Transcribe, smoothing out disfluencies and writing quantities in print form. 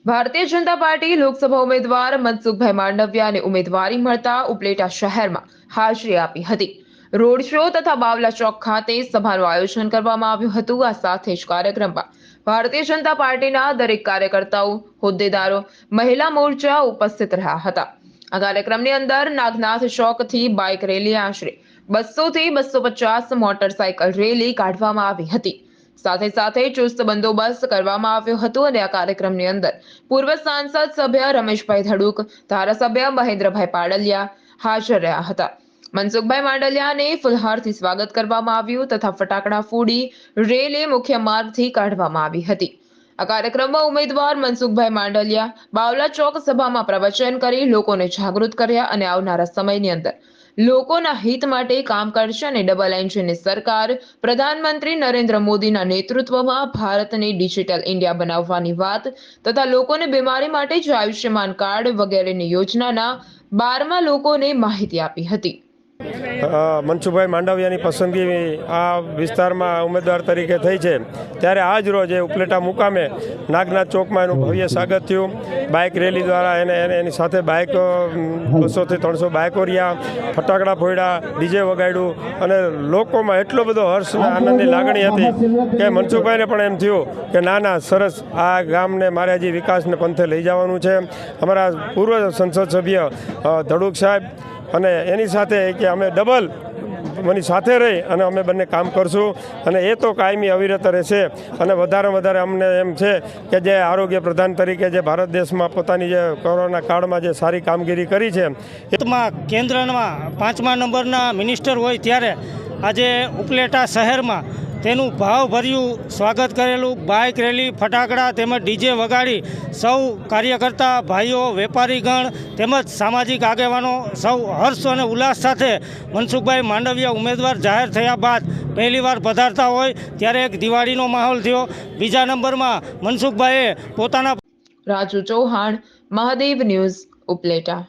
Bharatiya Janata party Lok Sabha ઉમેદવાર મનસુખભાઈ માંડવિયાને ઉમેદવારી મળતા ઉપલેટા શહેરમાં હાજરી આપી હતી। રોડ શો તથા બાવલા ચોક ખાતે સભાનું આયોજન કરવામાં આવ્યું હતું। આ સાથે જ કાર્યક્રમમાં ભારતીય જનતા પાર્ટીના દરેક કાર્યકર્તાઓ, હોદ્દેદારો, મહિલા મોરચા ઉપસ્થિત રહ્યા હતા। આ કાર્યક્રમની અંદર નાગનાથ ચોકથી બાઇક રેલી, આશરે 200 થી 250 મોટરસાયકલ રેલી કાઢવામાં આવી હતી। સાથે સાથે ચુસ્ત બંદોબસ્ત કરવામાં આવ્યો હતો અને આ કાર્યક્રમની અંદર પૂર્વ સાંસદ સભ્ય રમેશભાઈ ધડુક, ધારાસભ્ય મહેન્દ્રભાઈ પાડલિયા હાજર રહ્યા હતા। મનસુખભાઈ માંડલિયાને ફુલહારથી સ્વાગત કરવામાં આવ્યું તથા ફટાકડા ફોડી રેલી મુખ્ય માર્ગથી કાઢવામાં આવી હતી। આ કાર્યક્રમમાં ઉમેદવાર મનસુખભાઈ માંડલિયા બાવલા ચોક સભામાં પ્રવચન કરી લોકોને જાગૃત કર્યા અને આવનારા સમયની અંદર લોકોના હિત માટે કામ કરશે અને ડબલ એન્જિનની સરકાર પ્રધાનમંત્રી નરેન્દ્ર મોદીના નેતૃત્વમાં ભારતને ડિજિટલ ઇન્ડિયા બનાવવાની વાત તથા લોકોને બીમારી માટે જ આયુષ્યમાન કાર્ડ વગેરેની યોજનાના બારમાં લોકોને માહિતી આપી હતી। મનસુખભાઈ માંડવિયાની પસંદગી આ વિસ્તારમાં ઉમેદવાર તરીકે થઈ છે ત્યારે આજ રોજ ઉપલેટા મુકામે નાગનાથ ચોકમાં એનું ભવ્ય સ્વાગત થયું। બાઇક રેલી દ્વારા એની સાથે બાઇક 200 થી 300 બાઇકો રહ્યા, ફટાકડા ફોડ્યા, ડીજે વગાડ્યું અને લોકોમાં એટલો બધો હર્ષ અને આનંદની લાગણી હતી કે મનસુખભાઈને પણ એમ થયું કે ના સરસ, આ ગામને મારે હજી વિકાસને પંથે લઈ જવાનું છે। અમારા પૂર્વ સંસદ સભ્ય ધડુક સાહેબ અને એની સાથે કે અમે ડબલ મની સાથે રહી અને અમે બંને કામ કરશું અને એ તો કાયમી અવિરત રહેશે। અને વધારે અમને એમ છે કે જે આરોગ્ય પ્રધાન તરીકે જે ભારત દેશમાં પોતાની જે કોરોના કાળમાં જે સારી કામગીરી કરી છે, એમાં કેન્દ્રમાં 5મા નંબરના મિનિસ્ટર હોય ત્યારે આજે ઉપલેટા શહેરમાં તેનું ભાવભર્યું સ્વાગત કરેલું। બાઇક રેલી, ફટાકડા તેમજ ડીજે વગાડી સૌ કાર્યકર્તા ભાઈઓ, વેપારીગણ તેમજ સામાજિક આગેવાનો સૌ હર્ષ અને ઉલ્લાસ સાથે મનસુખભાઈ માંડવિયા ઉમેદવાર જાહેર થયા બાદ પહેલીવાર પધારતા હોય ત્યારે એક દિવાળીનો માહોલ થયો। બીજા નંબરમાં મનસુખભાઈએ પોતાના રાજુ ચૌહાણ, મહાદેવ ન્યૂઝ, ઉપલેટા।